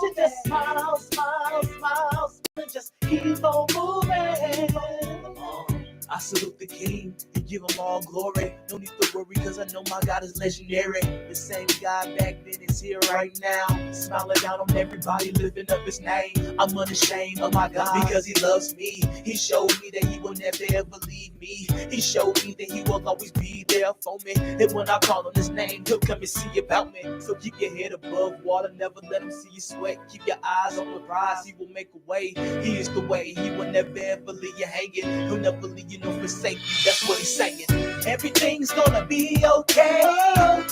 don't you just smile, smile, smile, and just keep on moving. I salute the king and give him all glory. No need to worry, cause I know my God is legendary. The same God back then is here right now, smiling down on everybody, lifting up his name. I'm unashamed of my God because he loves me. He showed me that he will never ever leave me. He showed me that he will always be there for me. And when I call on his name, he'll come and see about me. So keep your head above water, never let him see you sweat. Keep your eyes on the prize, he will make a way. He is the way, he will never ever leave you hanging. He'll never leave you no forsake you, that's what he's saying. Everything's gonna be okay.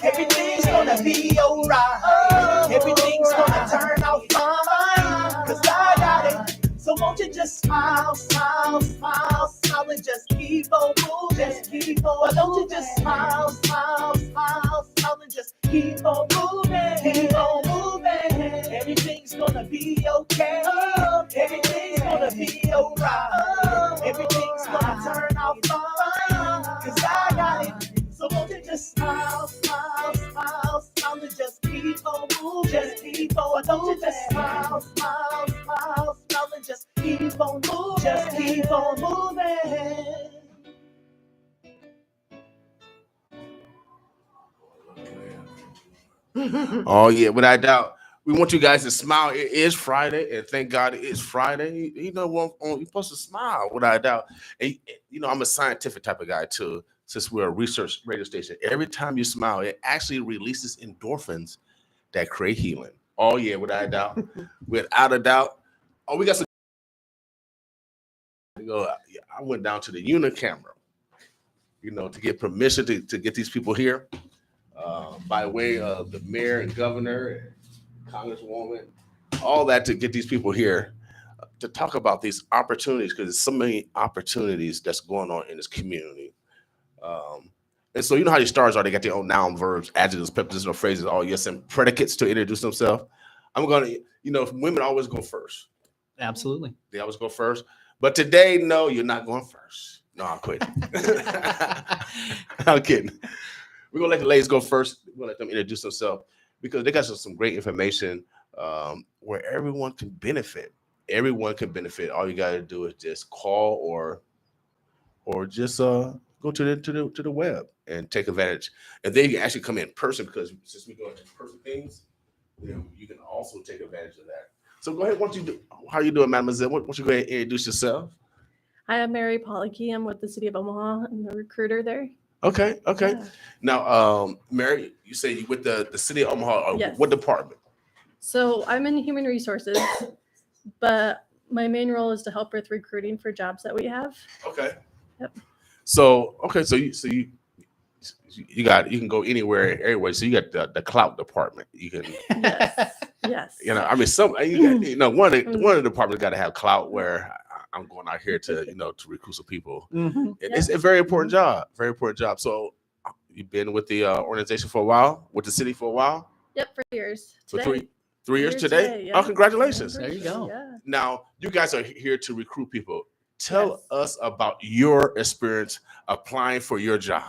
Everything's gonna be alright. Everything's gonna turn out fine, cause I got it. So won't you just smile, smile, smile, smile, and just keep on moving. Just keep on. Why don't you just smile, smile, smile, smile, and just keep on moving. Keep on moving. Everything's gonna be okay. Everything's gonna be alright. Everything's gonna turn out fine, cause I got it. So won't you just smile, smile, smile, smile, and just keep on moving. Just keep on. Why don't you just smile, smile, smile, smile, and just keep on moving. Just keep on moving. Oh yeah, without a doubt. We want you guys to smile. It is Friday, and thank God it is Friday. You know, you're supposed to smile without a doubt. And you know, I'm a scientific type of guy too. Since we're a research radio station, every time you smile, it actually releases endorphins that create healing. Oh yeah, without a doubt, without a doubt. Oh, we got some. I went down to the unit camera, you know, to get permission to get these people here, by way of the mayor and governor and congresswoman, all that to get these people here to talk about these opportunities, because there's so many opportunities that's going on in this community. And so you know how these stars are, they got their own noun, verbs, adjectives, prepositional phrases, all yes, and predicates to introduce themselves. I'm gonna, you know, women always go first. Absolutely. They always go first. But today, no, you're not going first. No, I'm kidding. I'm kidding. We're gonna let the ladies go first. We're gonna let them introduce themselves because they got some great information, where everyone can benefit. Everyone can benefit. All you gotta do is just call or just go to the web and take advantage. And then you can actually come in person, because since we're doing in-person things, you can also take advantage of that. So go ahead. How you doing, mademoiselle? Why don't you go ahead and introduce yourself? Hi, I'm Mary Pollocky. I'm with the city of Omaha. I'm the recruiter there. Okay. Yeah. Now, Mary, you say you with the city of Omaha. Yes. What department? So I'm in human resources, but my main role is to help with recruiting for jobs that we have. Okay. Yep. So you can go anywhere, everywhere. So you got the clout department. You can. Yes. You know, I mean, one of the departments got to have clout where I'm going out here to to recruit some people. Mm-hmm. It's a very important job. Very important job. So you've been with the organization for a while, with the city for a while. Yep, for years. For Today. 3 years today. Yeah. Oh, congratulations! There you go. Yeah. Now you guys are here to recruit people. Tell Yes. us about your experience applying for your job.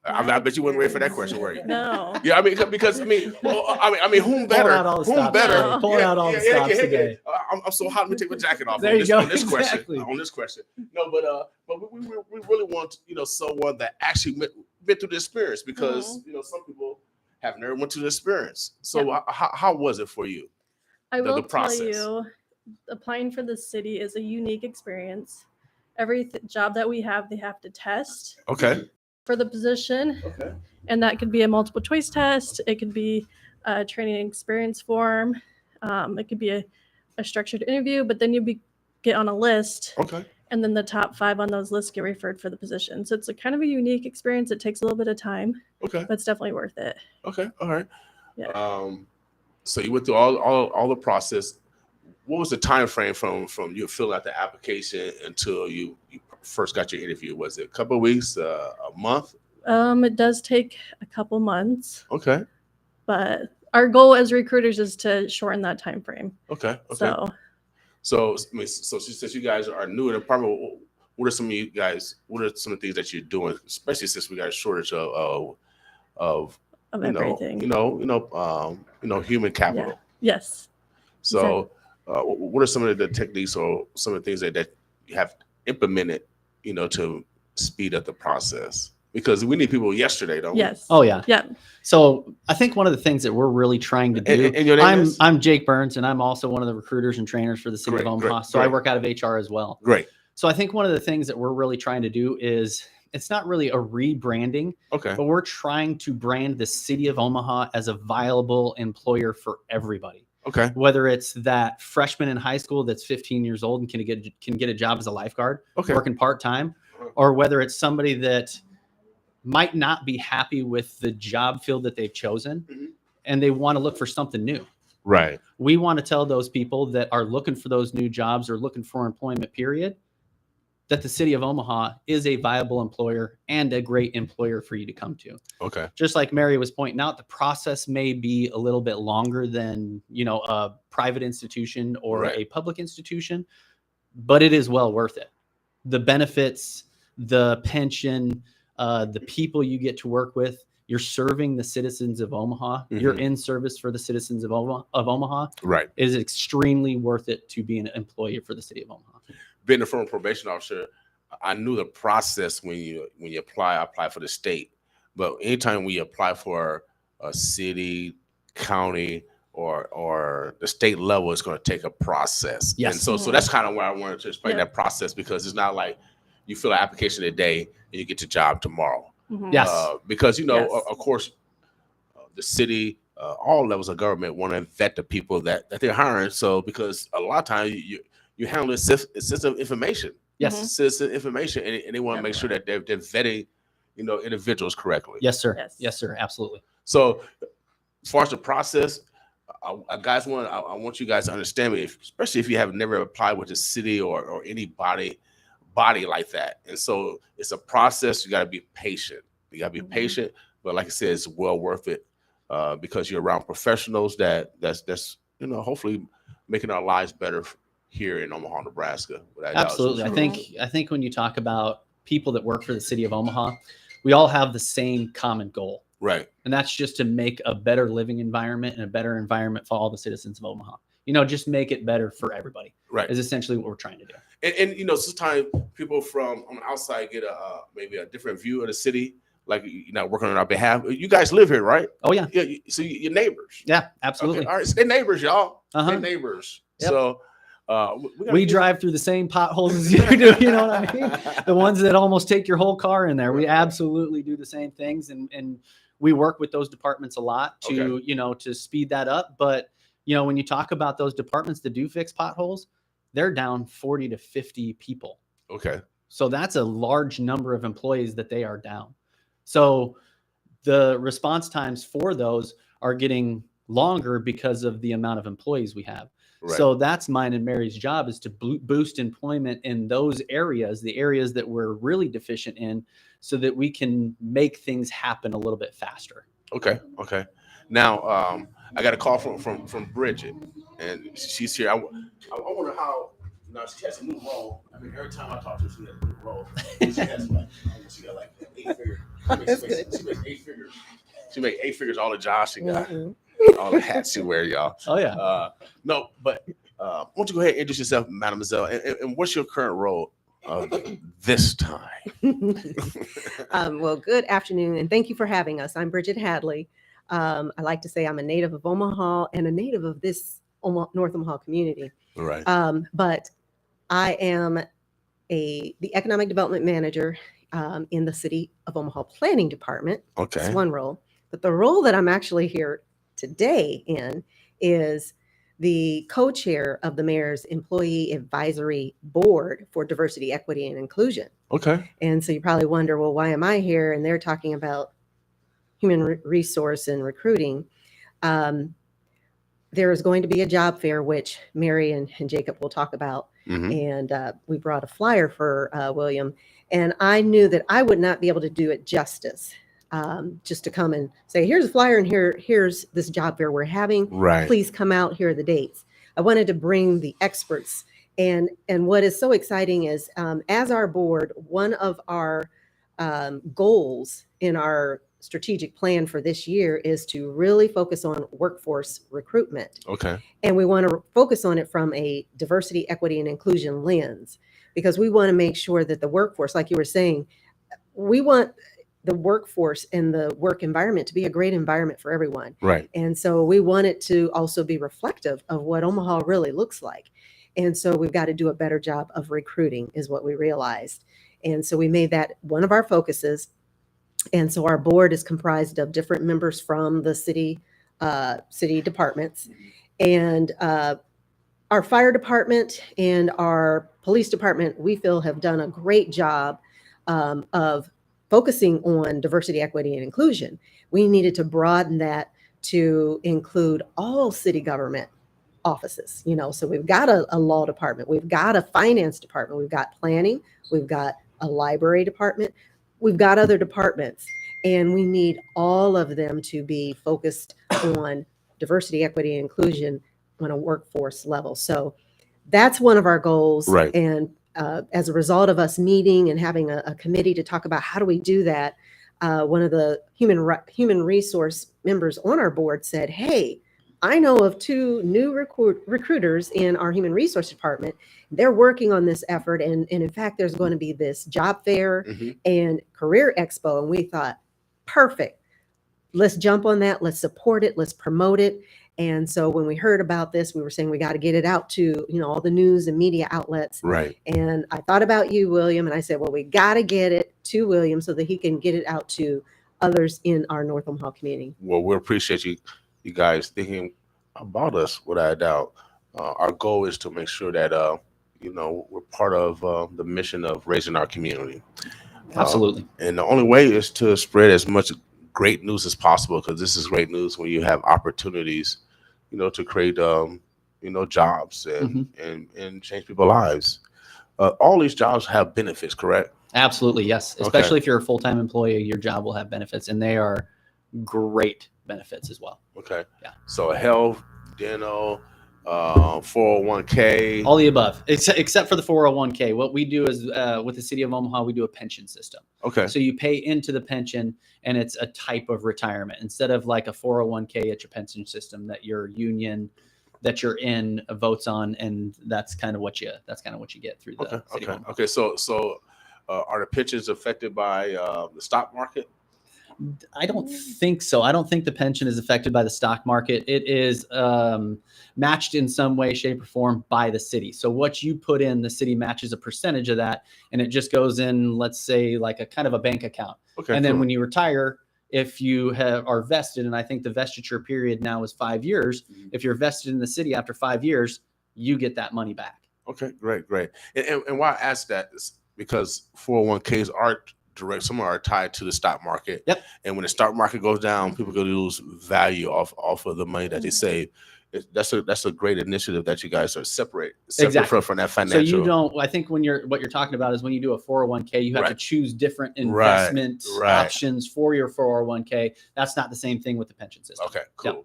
I bet you weren't ready for that question, were you? No. Yeah, I mean, because whom better? Pulling out all the Whom stops better? today. Pulling out all the stops today. I'm so hot. Let me take my jacket off. There on you this, go. On this Exactly. question. On this question. No, but we really want someone that actually been through the experience, because some people have never went through the experience. So how was it for you? I will tell process. you, applying for the city is a unique experience. Every job that we have, they have to test Okay. for the position. Okay. And that could be a multiple choice test. It could be a training and experience form. It could be a structured interview, but then you get on a list. Okay. And then the top 5 on those lists get referred for the position. So it's a kind of a unique experience. It takes a little bit of time. Okay. But it's definitely worth it. Okay. All right. Yeah. So you went through all the process. What was the time frame from you filling out the application until you first got your interview? Was it a couple of weeks, a month? It does take a couple months. Okay. But our goal as recruiters is to shorten that time frame. Okay. So Since you guys are new in the department, what are some of the things that you're doing, especially since we got a shortage of everything. human capital. Yeah. Yes. So, what are some of the techniques or some of the things that you have implemented, to speed up the process? Because we need people yesterday, don't we? Yes. Oh yeah. Yeah. So I think one of the things that we're really trying to do, And your name is? I'm Jake Burns, and I'm also one of the recruiters and trainers for the city of Omaha. So I work out of HR as well. Great. So I think one of the things that we're really trying to do is, it's not really a rebranding, Okay. but we're trying to brand the city of Omaha as a viable employer for everybody. Okay. Whether it's that freshman in high school that's 15 years old and can get a job as a lifeguard, working part-time, or whether it's somebody that might not be happy with the job field that they've chosen and they want to look for something new. Right. We want to tell those people that are looking for those new jobs or looking for employment, period, that the city of Omaha is a viable employer and a great employer for you to come to. Okay. Just like Mary was pointing out, the process may be a little bit longer than, a private institution or a public institution, but it is well worth it. The benefits, the pension, the people you get to work with, you're serving the citizens of Omaha. You're in service for the citizens of Omaha. Right. It is extremely worth it to be an employee for the city of Omaha. Being a former probation officer, I knew the process when you apply. I apply for the state, but anytime we apply for a city, county, or the state level, it's going to take a process. Yes. And so that's kind of where I wanted to explain that process, because it's not like you fill an application today and you get your job tomorrow. Yes. Because of course, the city, all levels of government want to vet the people that they're hiring. So because a lot of times you handle sensitive information. Yes. Sensitive information, and they want to make sure that they're vetting, individuals correctly. Yes, sir. Yes, sir. Absolutely. So, as far as the process, I want you guys to understand me, especially if you have never applied with the city or any body like that. And so it's a process. You got to be patient. Patient, but like I said, it's well worth it because you're around professionals that's hopefully making our lives better here in Omaha, Nebraska. Absolutely. I think when you talk about people that work for the city of Omaha, we all have the same common goal. Right. And that's just to make a better living environment and a better environment for all the citizens of Omaha. just make it better for everybody. Right. Is essentially what we're trying to do. And sometimes people from on the outside get maybe a different view of the city, like you're not working on our behalf. You guys live here, right? Oh yeah. Yeah. So you're neighbors. Yeah, absolutely. Okay. All right. So they're neighbors, y'all. They're neighbors. Yep. So we drive through the same potholes as you do. You know what I mean? The ones that almost take your whole car in there. We absolutely do the same things, and we work with those departments a lot to to speed that up. But when you talk about those departments that do fix potholes, they're down 40 to 50 people. Okay. So that's a large number of employees that they are down. So the response times for those are getting longer because of the amount of employees we have. Right. So that's mine and Mary's job, is to boost employment in those areas, the areas that we're really deficient in, so that we can make things happen a little bit faster. Okay. Okay. Now, I got a call from Bridget, and she's here. I wonder how. She has a new role. I mean, every time I talk to her, she has a new role. She got like 8 figures. She makes 8 figures. She makes 8 figures all the jobs she got. All the hats she wear, y'all. Oh yeah. No, but why don't you go ahead and introduce yourself, mademoiselle, and what's your current role this time? Well, good afternoon, and thank you for having us. I'm Bridget Hadley. I like to say I'm a native of Omaha and a native of this North Omaha community. Right. But I am the economic development manager in the City of Omaha Planning Department. Okay. That's one role. But the role that I'm actually here today in is the co-chair of the Mayor's Employee Advisory Board for Diversity, Equity, and Inclusion. Okay. And so you probably wonder, well, why am I here? And they're talking about human resource and recruiting. There is going to be a job fair, which Mary and Jacob will talk about. Mm-hmm. And we brought a flyer for William. And I knew that I would not be able to do it justice. Just to come and say, here's a flyer and here's this job fair we're having. Right. Please come out. Here are the dates. I wanted to bring the experts. And what is so exciting is as our board, one of our goals in our strategic plan for this year is to really focus on workforce recruitment. Okay. And we want to focus on it from a diversity, equity, and inclusion lens, because we want to make sure that the workforce, like you were saying, we want the workforce and the work environment to be a great environment for everyone. Right. And so we want it to also be reflective of what Omaha really looks like. And so we've got to do a better job of recruiting, is what we realized. And so we made that one of our focuses. And so our board is comprised of different members from the city departments. And our fire department and our police department, we feel, have done a great job of focusing on diversity, equity, and inclusion. We needed to broaden that to include all city government offices. So we've got a law department, we've got a finance department, we've got planning, we've got a library department, we've got other departments, and we need all of them to be focused on diversity, equity, and inclusion on a workforce level. So that's one of our goals. Right. And as a result of us meeting and having a committee to talk about how do we do that, one of the human resource members on our board said, hey, I know of 2 new recruiters in our human resource department. They're working on this effort. And in fact, there's going to be this job fair and career expo. And we thought, perfect. Let's jump on that. Let's support it. Let's promote it. And so when we heard about this, we were saying we got to get it out to, all the news and media outlets. Right. And I thought about you, William, and I said, well, we got to get it to William so that he can get it out to others in our North Omaha community. Well, we appreciate you guys thinking about us, without a doubt. Our goal is to make sure that, we're part of the mission of raising our community. Absolutely. And the only way is to spread as much great news as possible, because this is great news when you have opportunities, to create, jobs and change people's lives. All these jobs have benefits, correct? Absolutely, yes. Especially if you're a full-time employee, your job will have benefits, and they are great benefits as well. Okay. Yeah. So health, dental, 401k, all the above, except for the 401k. What we do is with the city of Omaha, we do a pension system. Okay. So you pay into the pension, and it's a type of retirement instead of like a 401k. It's your pension system that your union that you're in votes on, and that's kind of what you get through the city. Okay. So are the pensions affected by the stock market? I don't think so. I don't think the pension is affected by the stock market. It is matched in some way, shape, or form by the city. So what you put in, the city matches a percentage of that, and it just goes in, let's say, like a kind of a bank account. Okay. And then when you retire, if you are vested, and I think the vestiture period now is 5 years. If you're vested in the city after 5 years, you get that money back. Okay, great. And why I ask that is because 401ks are direct, some are tied to the stock market. Yep. And when the stock market goes down, people going to lose value off of the money that they save. That's a great initiative that you guys are separate Exactly. from that financial. So you don't. I think what you're talking about is when you do a 401k, you have to choose different investment options for your 401k. That's not the same thing with the pension system. Okay, cool.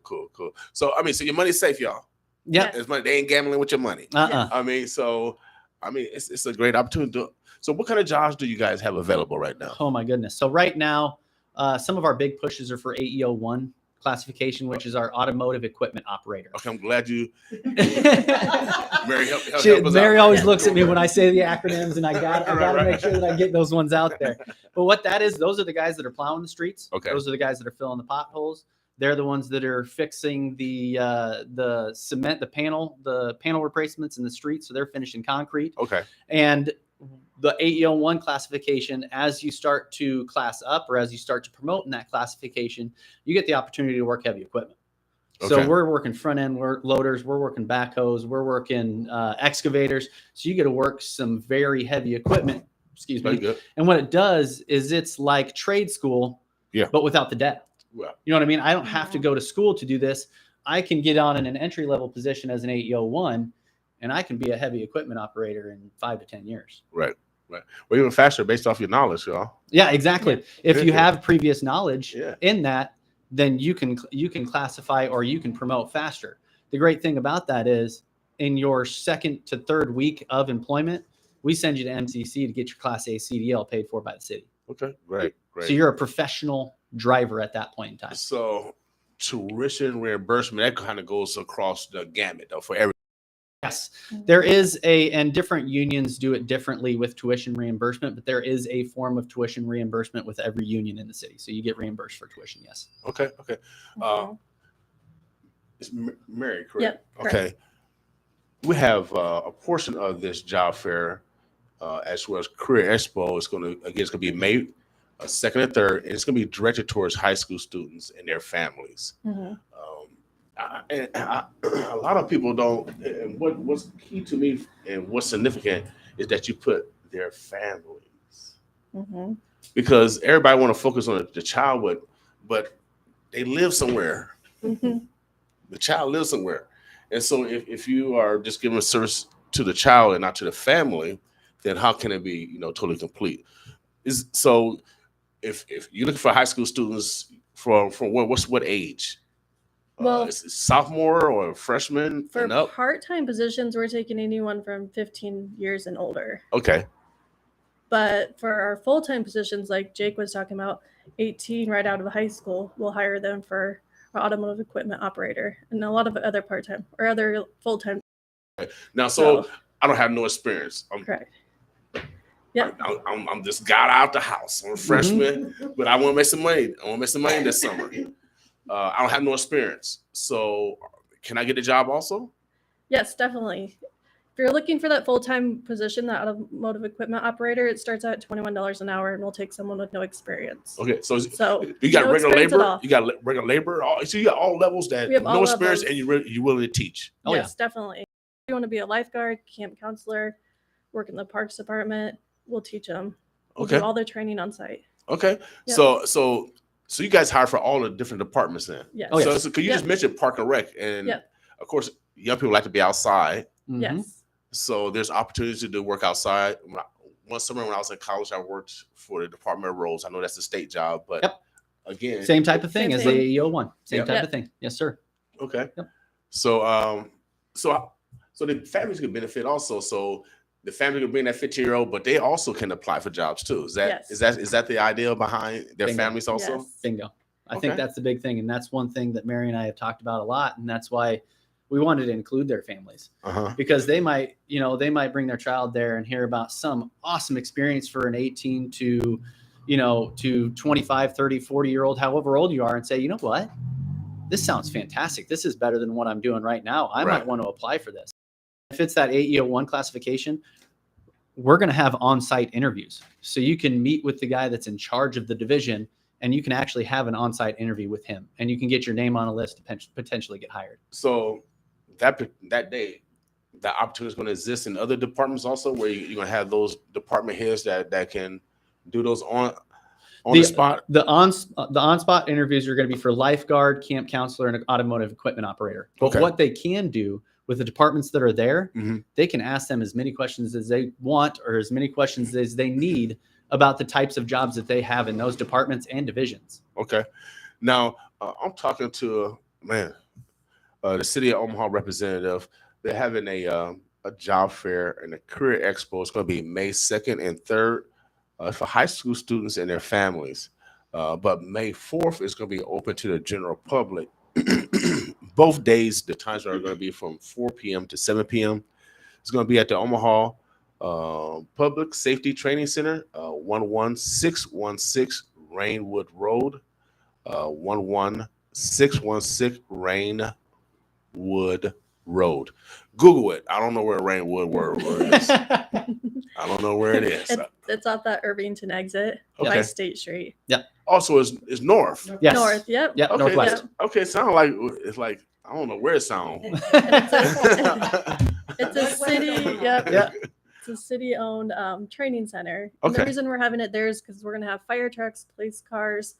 So so your money's safe, y'all. Yeah, it's money. They ain't gambling with your money. It's a great opportunity. So what kind of jobs do you guys have available right now? Oh my goodness. So right now, some of our big pushes are for AEO1 classification, which is our automotive equipment operator. Okay, I'm glad you. Mary, help us Mary out. always looks at me when I say the acronyms, and I gotta make sure that I get those ones out there. But what that is, those are the guys that are plowing the streets. Okay. Those are the guys that are filling the potholes. They're the ones that are fixing the cement, the panel replacements in the streets. So they're finishing concrete. Okay. And the AEO1 classification, as you start to class up or as you start to promote in that classification, you get the opportunity to work heavy equipment. Okay. So we're working front end loaders, we're working backhoes, we're working excavators. So you get to work some very heavy equipment. Excuse me. Good. And what it does is it's like trade school, but without the debt. Well, you know what I mean? I don't have to go to school to do this. I can get on in an entry level position as an AEO1, and I can be a heavy equipment operator in 5 to 10 years. Right. Well, even faster based off your knowledge, y'all. Yeah, exactly. Yeah. If you have previous knowledge Yeah. in that, then you can classify or you can promote faster. The great thing about that is in your second to third week of employment, we send you to MCC to get your Class A CDL paid for by the city. Okay, great. So you're a professional driver at that point in time. So tuition reimbursement, that kind of goes across the gamut though, for every. Yes, there is and different unions do it differently with tuition reimbursement, but there is a form of tuition reimbursement with every union in the city. So you get reimbursed for tuition, yes. Okay. It's Mary, correct? Yep, correct. Okay. We have a portion of this job fair as well as Career Expo. It's going to be May 2nd and 3rd, and it's going to be directed towards high school students and their families. A lot of people don't. And what's key to me and what's significant is that you put their families, because everybody want to focus on the child, but they live somewhere. The child lives somewhere, and so if you are just giving service to the child and not to the family, then how can it be totally complete? So if you're looking for high school students from what age? Well, sophomore or freshman for and up? part-time positions, we're taking anyone from 15 years and older. Okay. But for our full-time positions, like Jake was talking about, 18 right out of high school, we'll hire them for our automotive equipment operator and a lot of other part-time or other full-time. Now, so I don't have no experience. Correct. Yeah. I'm just got out the house. I'm a freshman, but I want to make some money. I want to make some money this summer. I don't have no experience. So can I get a job also? Yes, definitely. If you're looking for that full-time position, that automotive equipment operator, it starts at $21 an hour and we'll take someone with no experience. Okay. So you no got regular experience at labor, all. you got regular labor. So you got all levels that We have no all experience levels. and you're willing to teach. Oh, Yes, definitely. If you want to be a lifeguard, camp counselor, work in the parks department, we'll teach them. We'll do all their training on site. Okay. Yep. So you guys hire for all the different departments then? Yes. Oh, yeah. So could you just mention Park and Rec? And of course, young people like to be outside. Yes. So there's opportunities to do work outside. One summer when I was in college, I worked for the Department of Roads. I know that's a state job, but again, same type of thing Same as thing. the AEO1. Same type of thing. Yes, sir. Okay. Yep. So the families can benefit also. So the family can bring that 15-year-old, but they also can apply for jobs too. Is that the idea behind their Bingo. families also? Yes. Bingo. I think that's the big thing. And that's one thing that Mary and I have talked about a lot. And that's why we wanted to include their families, because they might bring their child there and hear about some awesome experience for an 18 to 25, 30, 40-year-old, however old you are, and say, you know what? This sounds fantastic. This is better than what I'm doing right now. I might want to apply for this. If it's that AEO1 classification, we're going to have on-site interviews. So you can meet with the guy that's in charge of the division, and you can actually have an on-site interview with him, and you can get your name on a list to potentially get hired. So that day, the opportunity is going to exist in other departments also, where you're going to have those department heads that can do those on the spot. The on-spot interviews are going to be for lifeguard, camp counselor, and an automotive equipment operator. But what they can do with the departments that are there, they can ask them as many questions as they want or as many questions as they need about the types of jobs that they have in those departments and divisions. Okay. Now, I'm talking to the city of Omaha representative. They're having a job fair and a career expo. It's going to be May 2nd and 3rd for high school students and their families. But May 4th is going to be open to the general public. Both days, the times are going to be from 4 p.m. to 7 p.m. It's going to be at the Omaha Public Safety Training Center, 11616 Rainwood Road, 11616 Rainwood Road. Google it. I don't know where Rainwood Road is. I don't know where it is. It's off that Irvington exit by State Street. Yeah. Also, it's north. Yes. North. Yep. Yeah. Okay, Northwest. Okay. Sound like it's like I don't know where it sounds. It's a city. Yep. Yeah. It's a city-owned training center. And the reason we're having it there is because we're going to have fire trucks, police cars,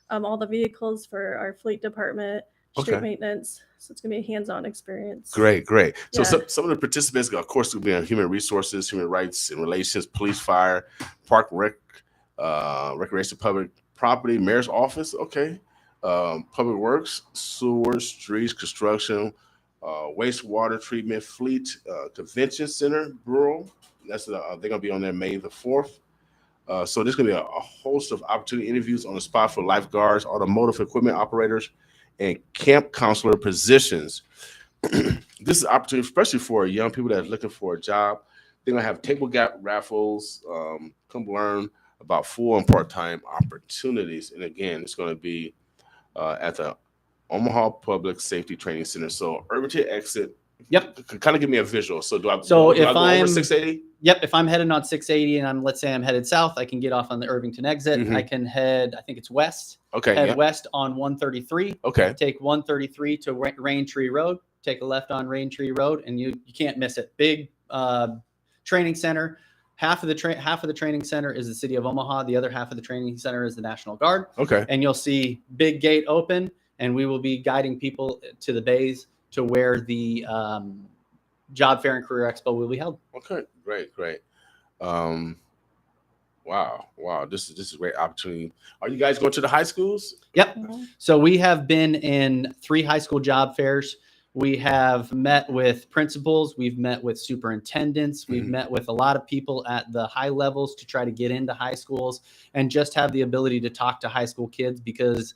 all the vehicles for our fleet department, street maintenance. So it's going to be a hands-on experience. Great. So some of the participants, of course, will be on human resources, human rights and relations, police, fire, park, recreation, public property, mayor's office. Okay. Public works, sewers, streets, construction, wastewater treatment, fleet, convention center, rural. They're going to be on there May the 4th. So there's going to be a host of opportunity interviews on the spot for lifeguards, automotive equipment operators, and camp counselor positions. This is an opportunity, especially for young people that are looking for a job. They're going to have table gap raffles, come learn about full and part-time opportunities. And again, it's going to be at the Omaha Public Safety Training Center. So Irvington exit. Yep. Kind of give me a visual. So do I if go I'm over 680? Yep. If I'm heading on 680 and let's say I'm headed south, I can get off on the Irvington exit. Mhm. I can head, I think it's west. Okay. Head west on 133. Okay. Take 133 to Rain Tree Road. Take a left on Rain Tree Road, and you can't miss it. Big training center. Half of the training center is the city of Omaha. The other half of the training center is the National Guard. Okay. And you'll see big gate open, and we will be guiding people to the bays to where the Job Fair and Career Expo will be held. Okay, great. Wow. This is a great opportunity. Are you guys going to the high schools? Yep. So we have been in 3 high school job fairs. We have met with principals. We've met with superintendents. We've met with a lot of people at the high levels to try to get into high schools and just have the ability to talk to high school kids, because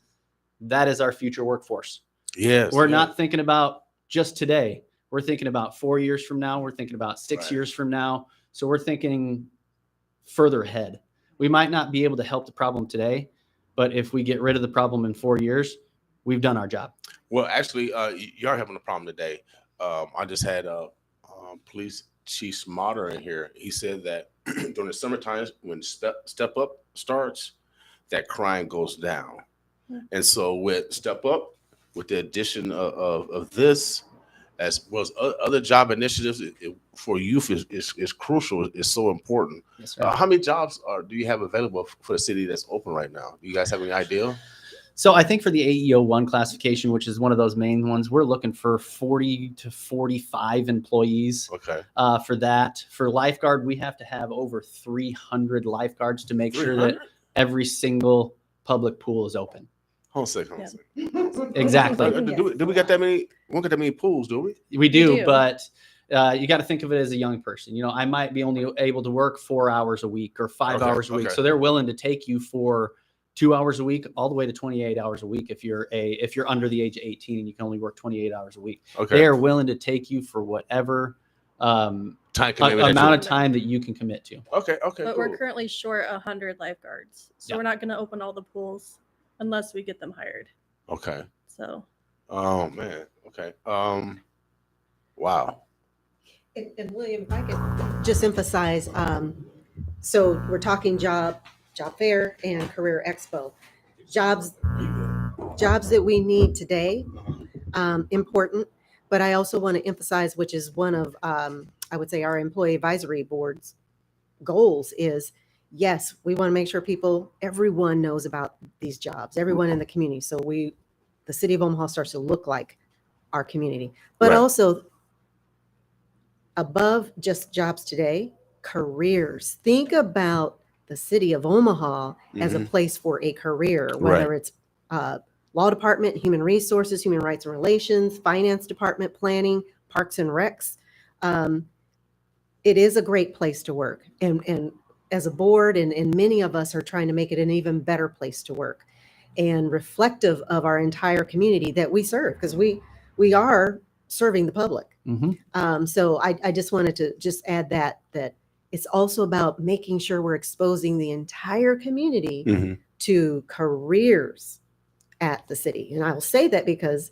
that is our future workforce. Yes. We're not thinking about just today. We're thinking about 4 years from now. We're thinking about 6 years from now. So we're thinking further ahead. We might not be able to help the problem today, but if we get rid of the problem in 4 years, we've done our job. Well, actually, you are having a problem today. I just had Police Chief Smotter in here. He said that during the summertime, when Step Up starts, that crime goes down. And so with Step Up, with the addition of this, as well as other job initiatives for youth is crucial. It's so important. Yes, sir. How many jobs do you have available for the city that's open right now? Do you guys have any idea? So I think for the AEO1 classification, which is one of those main ones, we're looking for 40 to 45 employees. Okay. For that. For lifeguard, we have to have over 300 lifeguards to make sure that every single public pool is open. Hold on a second. Exactly. Do we got that many? We don't get that many pools, do we? We do. But you got to think of it as a young person. You know, I might be only able to work 4 hours a week or 5 hours a week. So they're willing to take you for 2 hours a week, all the way to 28 hours a week. If you're under the age of 18 and you can only work 28 hours a week, they are willing to take you for whatever amount of time that you can commit to. Okay. But we're currently short 100 lifeguards, so we're not going to open all the pools unless we get them hired. Okay. So. Oh man. Okay. Wow. And William, if I could just emphasize, so we're talking job fair and career expo. Jobs that we need today, important. But I also want to emphasize, which is one of, I would say, our employee advisory board's goals is, yes, we want to make sure everyone knows about these jobs, everyone in the community. So the city of Omaha starts to look like our community, but also above just jobs today, careers. Think about the city of Omaha as a place for a career, whether it's law department, human resources, human rights and relations, finance department, planning, parks and recs. It is a great place to work. And as a board, and many of us are trying to make it an even better place to work and reflective of our entire community that we serve, because we are serving the public. So I just wanted to just add that it's also about making sure we're exposing the entire community to careers at the city. And I'll say that because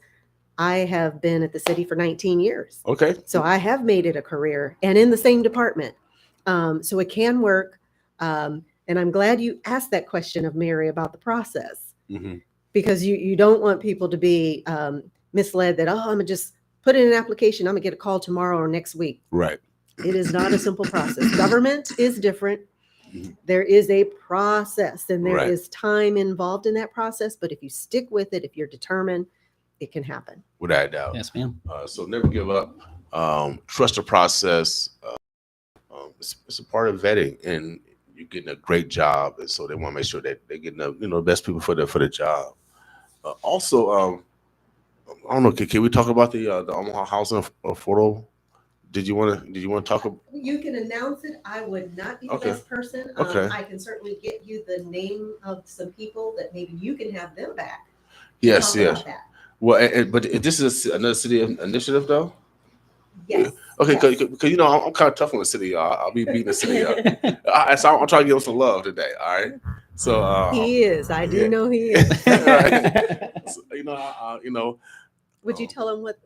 I have been at the city for 19 years. Okay. So I have made it a career and in the same department. So it can work. And I'm glad you asked that question of Mary about the process, because you don't want people to be misled that, I'm going to just put in an application, I'm going to get a call tomorrow or next week. Right. It is not a simple process. Government is different. There is a process and there is time involved in that process. But if you stick with it, if you're determined, it can happen. Without a doubt. Yes, ma'am. So never give up. Trust the process. It's a part of vetting, and you're getting a great job. And so they want to make sure that they're getting the best people for the job. Also, I don't know. Can we talk about the Omaha Housing Affordable Did you want to talk about? You can announce it. I would not be the Okay. best person. Okay. I can certainly get you the name of some people that maybe you can have them back. Yes, Talk yes. about that. Well, but this is another city initiative, though. Yes. Okay, yes. because you know I'm kind of tough on the city, y'all. I'll be beating the city up. So I'm trying to give him some love today. All right. So He is. I do yeah. know he is. Right. So, Would you tell him what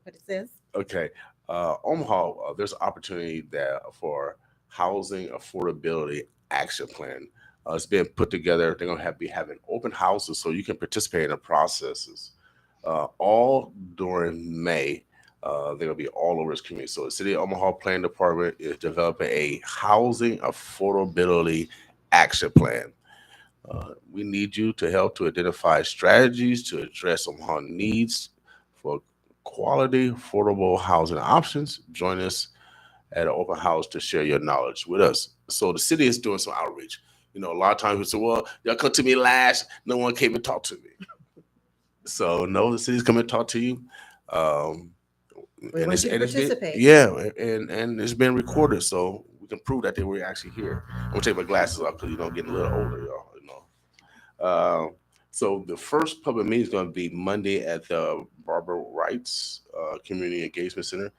it says? Okay. Omaha, there's an opportunity there for housing affordability action plan. It's being put together. They're going to be having open houses so you can participate in the processes. All during May, they're going to be all over this community. So the City of Omaha Planning Department is developing a housing affordability action plan. We need you to help to identify strategies to address Omaha needs for quality, affordable housing options. Join us at an open house to share your knowledge with us. So the city is doing some outreach. You know, a lot of times we say, well, y'all come to me last. No one came and talked to me. So no, the city's coming to talk to you. We want you to participate. And it's been recorded, so we can prove that they were actually here. I'm gonna take my glasses off because getting a little older, y'all. So the first public meeting is going to be Monday at the Barbara Wrights Community Engagement Center.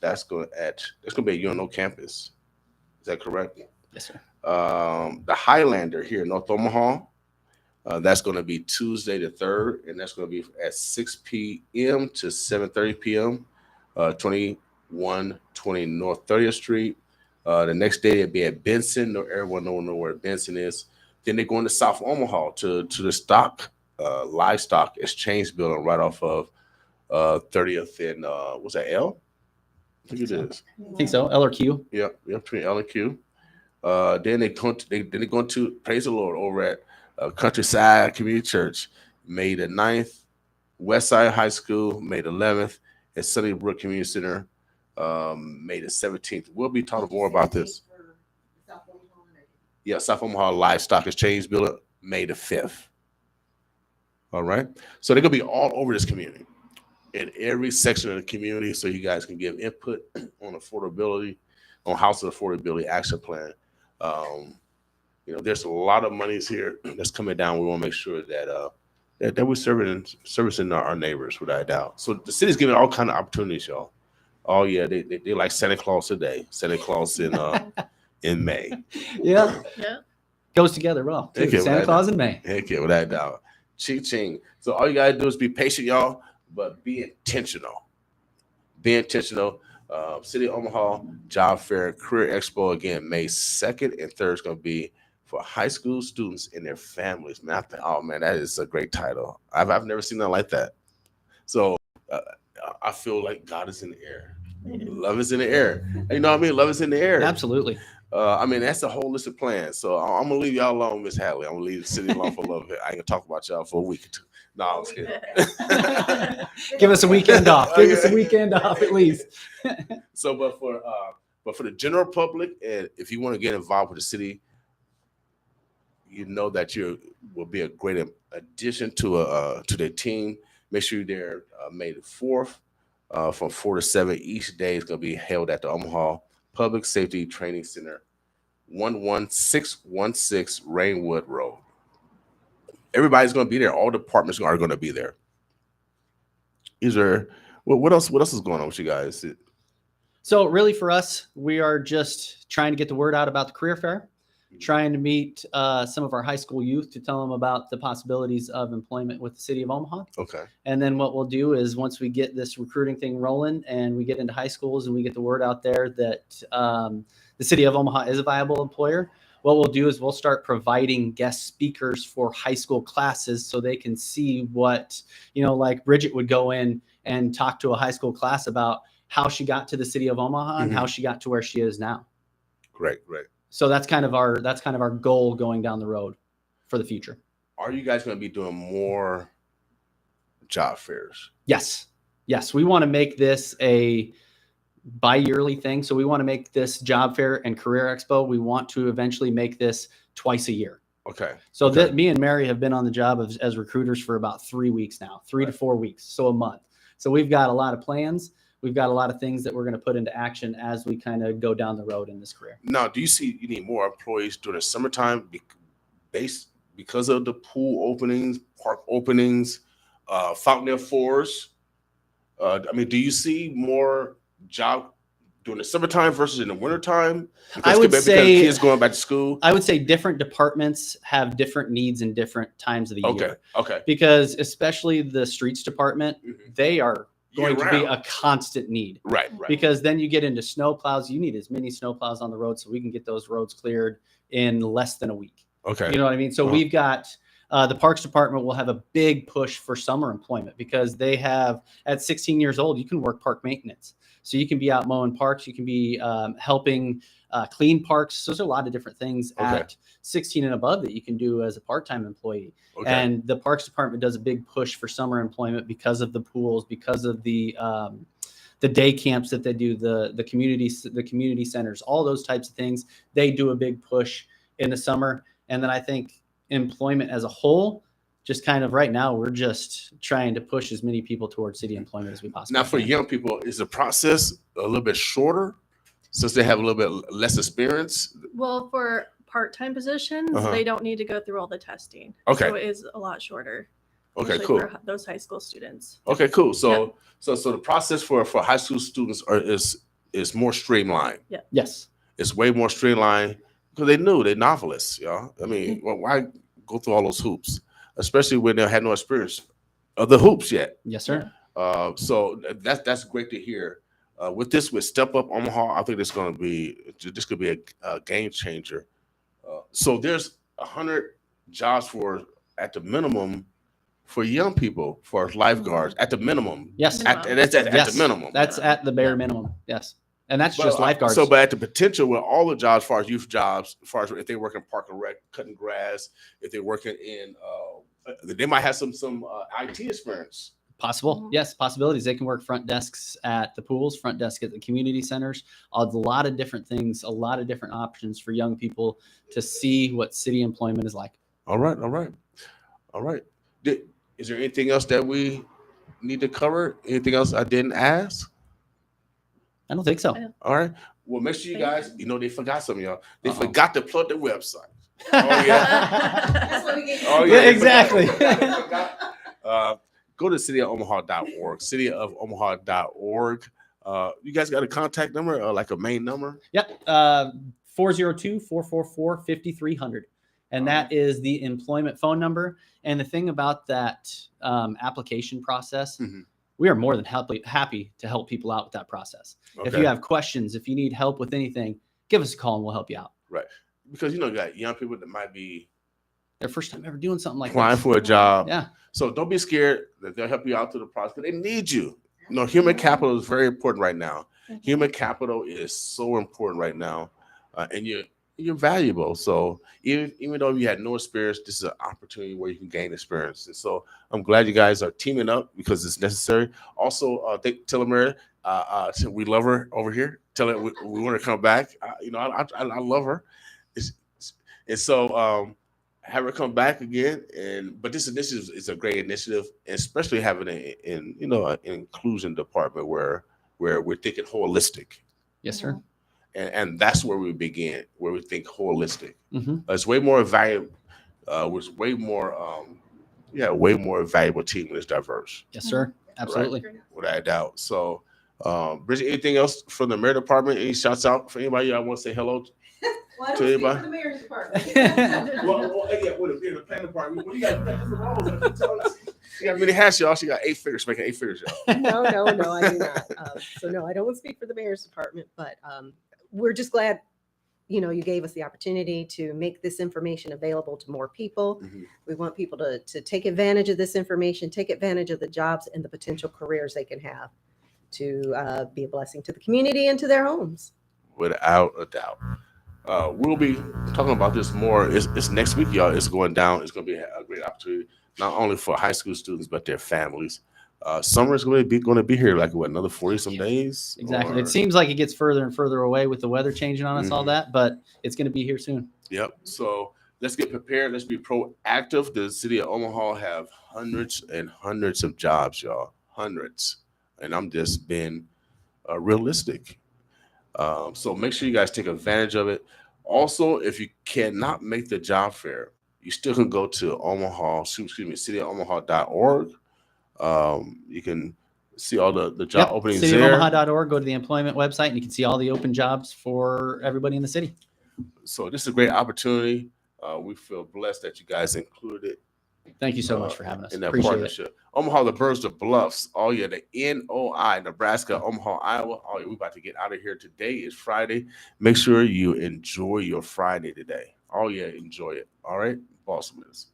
That's going to be at UNO campus. Is that correct? Yes, sir. The Highlander here in North Omaha. That's going to be Tuesday the 3rd, and that's going to be at 6 p.m. to 7:30 p.m. 2120 North 30th Street. The next day it'll be at Benson. Everyone know where Benson is. Then they're going to South Omaha to the livestock exchange building right off of 30th and what's that, L? I think it is. I think so. L or Q. Yeah, between L and Q. Then they're going to praise the Lord over at Countryside Community Church, May the 9th, Westside High School, May the 11th, at Sunnybrook Community Center, May the 17th. We'll be talking more about this. Yeah, South Omaha Livestock Exchange Building, May the 5th. All right. So they're going to be all over this community, in every section of the community, so you guys can give input on affordability, on housing affordability action plan. There's a lot of monies here that's coming down. We want to make sure that that we're servicing our neighbors without a doubt. So the city's giving all kind of opportunities, y'all. Oh yeah, they like Santa Claus today. Santa Claus in May. Yeah. Yeah. Goes together well. Santa Claus in May. Heck yeah, without a doubt. Ching. So all you gotta do is be patient, y'all, but be intentional. Be intentional. City of Omaha Job Fair Career Expo again, May 2nd and 3rd is gonna be for high school students and their families. Man, oh man, that is a great title. I've never seen nothing like that. So I feel like God is in the air. Love is in the air. You know what I mean? Love is in the air. Absolutely. That's a holistic plan. So I'm gonna leave y'all alone, Miss Hadley. I'm gonna leave the city alone for a little bit. I can talk about y'all for a week or two. No, I'm just kidding. Give us a weekend off. Give us a weekend off at least. So, but for the general public, and if you want to get involved with the city, you know that you will be a great addition to their team. Make sure you're there May the 4th from 4 to 7. Each day is going to be held at the Omaha Public Safety Training Center, 11616 Rainwood Road. Everybody's going to be there. All departments are going to be there. What else is going on with you guys? So really for us, we are just trying to get the word out about the career fair, trying to meet some of our high school youth to tell them about the possibilities of employment with the city of Omaha. Okay. And then what we'll do is once we get this recruiting thing rolling and we get into high schools and we get the word out there that the city of Omaha is a viable employer, what we'll do is we'll start providing guest speakers for high school classes so they can see what, like Bridget would go in and talk to a high school class about how she got to the city of Omaha and how she got to where she is now. Great. So that's kind of our goal going down the road for the future. Are you guys going to be doing more job fairs? Yes. We want to make this a bi-yearly thing. So we want to make this job fair and career expo. We want to eventually make this twice a year. Okay. So that me and Mary have been on the job as recruiters for about 3 weeks now, 3 to 4 weeks. So a month. So we've got a lot of plans. we've got a lot of things that we're going to put into action as we kind of go down the road in this career. Now, do you see you need more employees during the summertime because of the pool openings, park openings, Fountaindale Fours? I mean, do you see more job during the summertime versus in the wintertime? I would say because kids going back to school. I would say different departments have different needs in different times of the year. Okay. Because especially the streets department, they are going to be a constant need. Right. Because then you get into snow plows. You need as many snow plows on the road so we can get those roads cleared in less than a week. Okay. You know what I mean? So we've got the Parks Department will have a big push for summer employment because they have, at 16 years old, you can work park maintenance. So you can be out mowing parks. You can be helping clean parks. So there's a lot of different things at 16 and above that you can do as a part-time employee. And the Parks Department does a big push for summer employment because of the pools, because of the day camps that they do, the community centers, all those types of things. They do a big push in the summer. And then I think employment as a whole, just kind of right now, we're just trying to push as many people towards city employment as we possibly can. Now, for young people, is the process a little bit shorter since they have a little bit less experience? Well, for part-time positions, they don't need to go through all the testing. Okay. So it is a lot shorter. Okay, usually cool. For those high school students. Okay, cool. So the process for high school students is more streamlined. Yeah. Yes. It's way more streamlined because they're novelists, y'all. I mean, why go through all those hoops, especially when they had no experience of the hoops yet? Yes, sir. So that's great to hear. With Step Up Omaha, I think this could be a game changer. So there's 100 jobs at the minimum for young people for lifeguards at the minimum. Yes. That's at the minimum. That's at the bare minimum. Yes. And that's just lifeguards. So, but at the potential with all the jobs, as far as youth jobs, as far as if they work in park and rec, cutting grass, if they're working in, they might have some IT experience. Possible. Yes. Possibilities. They can work front desks at the pools, front desk at the community centers, a lot of different things, a lot of different options for young people to see what city employment is like. All right. Is there anything else that we need to cover? Anything else I didn't ask? I don't think so. All right. Well, make sure you guys, they forgot some of y'all. They forgot to plug the website. Oh, yeah. That's what we get. Oh, yeah. Exactly. Go to cityofomaha.org, cityofomaha.org. You guys got a contact number, like a main number? Yep. 402-444-5300. And that is the employment phone number. And the thing about that application process, we are more than happy to help people out with that process. Okay. If you have questions, if you need help with anything, give us a call and we'll help you out. Right. Because, you got young people that might be their first time ever doing something like applying this. for a job. Yeah. So don't be scared that they'll help you out through the process. They need you. Human capital is very important right now. Human capital is so important right now. And you're valuable. So even though you had no experience, this is an opportunity where you can gain experience. And so I'm glad you guys are teaming up because it's necessary. Also, tell Mary, we love her over here. Tell her we want to come back. I love her. And so have her come back again. But this initiative is a great initiative, and especially having it in an inclusion department where we're thinking holistic. Yes, sir. And that's where we begin, where we think holistic. It's way more valuable. Way more valuable team when it's diverse. Yes, sir. Absolutely. Right? Without a doubt. So, Bridget, anything else from the mayor department? Any shouts out for anybody? I want to say hello to anybody. For the mayor's department. With the planning department, what do you got different roles? She got many hats, y'all. She got 8 figures, making 8 figures, y'all. No, I do not. No, I don't speak for the mayor's department, but we're just glad, you gave us the opportunity to make this information available to more people. We want people to take advantage of this information, take advantage of the jobs and the potential careers they can have to be a blessing to the community and to their homes. Without a doubt. We'll be talking about this more. It's next week, y'all. It's going down. It's going to be a great opportunity, not only for high school students, but their families. Summer is going to be here like another 40 some days. Exactly. It seems like it gets further and further away with the weather changing on us, all that, but it's going to be here soon. Yep. So let's get prepared. Let's be proactive. The city of Omaha have hundreds and hundreds of jobs, y'all. Hundreds. And I'm just being realistic. So make sure you guys take advantage of it. Also, if you cannot make the job fair, you still can go to cityofomaha.org. You can see all the job openings there. Cityofomaha.org. Go to the employment website, and you can see all the open jobs for everybody in the city. So this is a great opportunity. We feel blessed that you guys included it. Thank you so much for having us. In that Appreciate partnership. It. Omaha, the Birds, the Bluffs. Oh yeah, the NOI, Nebraska, Omaha, Iowa. Oh yeah, we're about to get out of here. Today is Friday. Make sure you enjoy your Friday today. Oh yeah, enjoy it. All right, Boston's.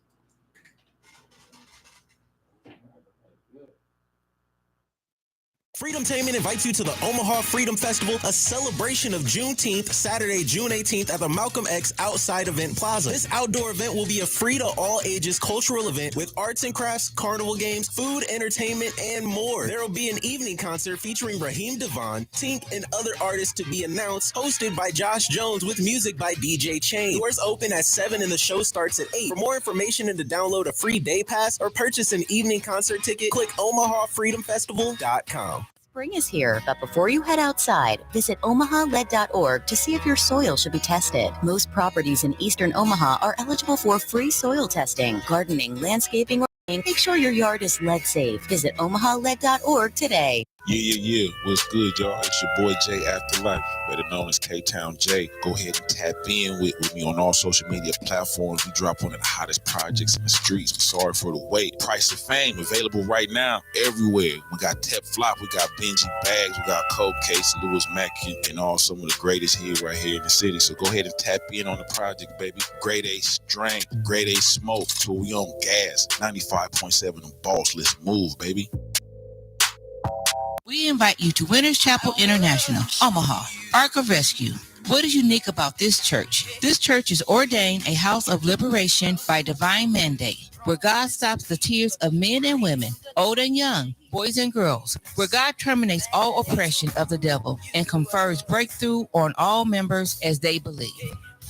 Freedomtainment invites you to the Omaha Freedom Festival, a celebration of Juneteenth, Saturday, June 18th at the Malcolm X Outside Event Plaza. This outdoor event will be a free to all ages cultural event with arts and crafts, carnival games, food, entertainment, and more. There will be an evening concert featuring Raheem Devon, Tink, and other artists to be announced, hosted by Josh Jones with music by DJ Chain. Doors open at 7 and the show starts at 8. For more information and to download a free day pass or purchase an evening concert ticket, click omahafreedomfestival.com. Spring is here, but before you head outside, visit omahalead.org to see if your soil should be tested. Most properties in eastern Omaha are eligible for free soil testing, gardening, landscaping, or make sure your yard is lead safe. Visit omahalead.org today. Yeah. What's good, y'all? It's your boy Jay Afterlife, better known as K-Town Jay. Go ahead and tap in with me on all social media platforms. We drop one of the hottest projects in the streets. Sorry for the wait. Price of Fame, available right now everywhere. We got Tep Flop, we got Benji Bags, we got Cold Case, Lewis Mackey, and all some of the greatest here right here in the city. So go ahead and tap in on the project, baby. Grade A Strength, Grade A Smoke, till we on gas. 95.7 and Boss. Let's move, baby. We invite you to Winners Chapel International, Omaha, Ark of Rescue. What is unique about this church? This church is ordained a house of liberation by divine mandate, where God stops the tears of men and women, old and young, boys and girls, where God terminates all oppression of the devil and confers breakthrough on all members as they believe.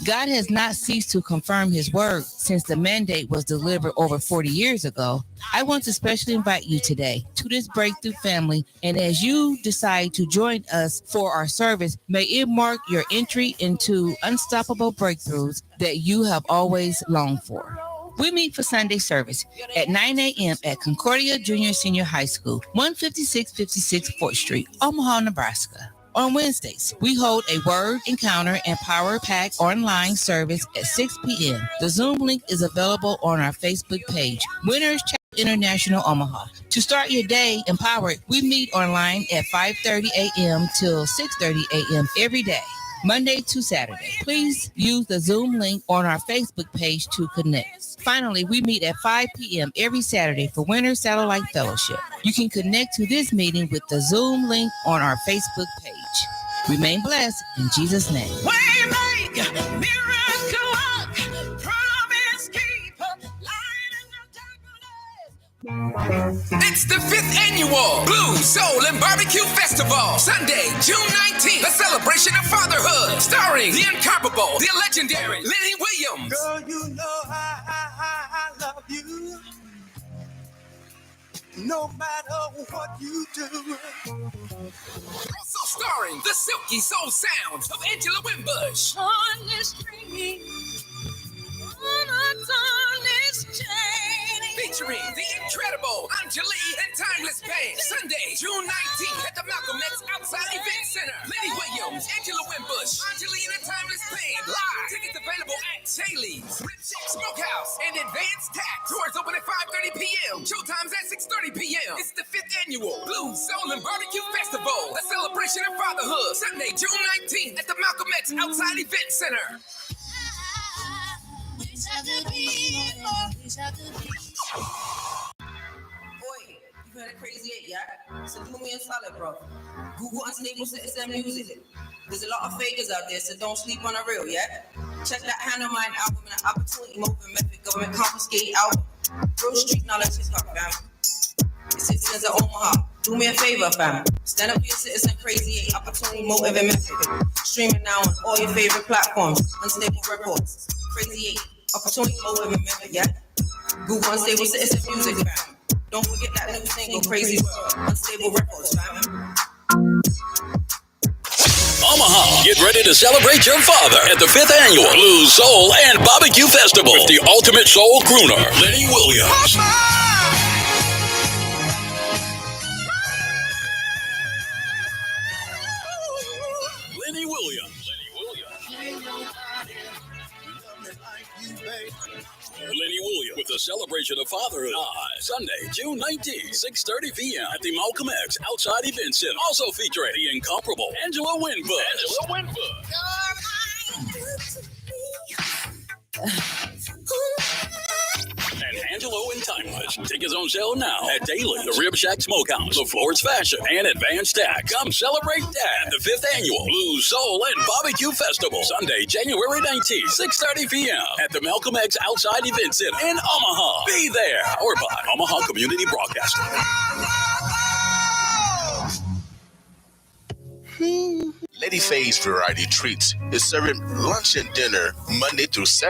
God has not ceased to confirm his word since the mandate was delivered over 40 years ago. I want to specially invite you today to this breakthrough family, and as you decide to join us for our service, may it mark your entry into unstoppable breakthroughs that you have always longed for. We meet for Sunday service at 9 a.m. at Concordia Junior Senior High School, 15656 4th Street, Omaha, Nebraska. On Wednesdays, we hold a Word Encounter and Power Pack online service at 6 p.m. The Zoom link is available on our Facebook page, Winners Chapel International Omaha. To start your day empowered, we meet online at 5:30 a.m. till 6:30 a.m. every day, Monday to Saturday. Please use the Zoom link on our Facebook page to connect. Finally, we meet at 5 p.m. every Saturday for Winter Satellite Fellowship. You can connect to this meeting with the Zoom link on our Facebook page. Remain blessed in Jesus' name. Waymaker, miracle work, promise keeper, light in the darkness. It's the 5th annual Blues, Soul, and Barbecue Festival. Sunday, June 19th, the celebration of fatherhood. Starring the incomparable, the legendary Lenny Williams. Girl, you know I love you. No matter what you do. Also starring the silky soul sounds of Angela Wimbush. On this string, on a tarnished chain. Featuring the incredible Anjali and Timeless Band. Sunday, June 19th at the Malcolm X Outside Event Center. Lenny Williams, Angela Wimbush, Anjali and the Timeless Band. Live. Tickets available at Shaylee's, Rip Shack Smokehouse, and Advanced Tax. Doors open at 5:30 p.m. Showtimes at 6:30 p.m. It's the 5th annual Blues, Soul, and Barbecue Festival. The celebration of fatherhood. Sunday, June 19th at the Malcolm X Outside Event Center. Boy, you heard a crazy 8, yeah? So do me a solid, bro. Google Unstable Citizen Music. There's a lot of fakers out there, so don't sleep on the real, yeah? Check that Hand of Mine album and the Opportunity Movement Method Government Confiscate album. Real street knowledge is hard, fam. The citizens of Omaha, do me a favor, fam. Stand up for your citizen, Crazy 8, Opportunity Motive and Method. Streaming now on all your favorite platforms. Unstable Records, Crazy 8, Opportunity Motive and Method, yeah? Google Unstable Citizen Music, fam. Don't forget that new single, Crazy World. Unstable Records, fam. Omaha. Get ready to celebrate your father at the 5th Annual Blues, Soul, and Barbecue Festival with the ultimate soul crooner, Lenny Williams. Lenny Williams. Lenny Williams with the celebration of fatherhood live Sunday, June 19th, 6:30 p.m. at the Malcolm X Outside Event Center. Also featuring the incomparable Angela Winbush. And Angelo and Timeless. Tickets on sale now at Daily, the Rib Shack Smokehouse, the Florence Fashion, and Advanced Tax. Come celebrate Dad at the 5th Annual Blues, Soul, and Barbecue Festival. Sunday, January 19th, 6:30 p.m. at the Malcolm X Outside Event Center in Omaha. Be there or by Omaha Community Broadcasting. Lady Faye's Variety Treats is serving lunch and dinner Monday through Saturday.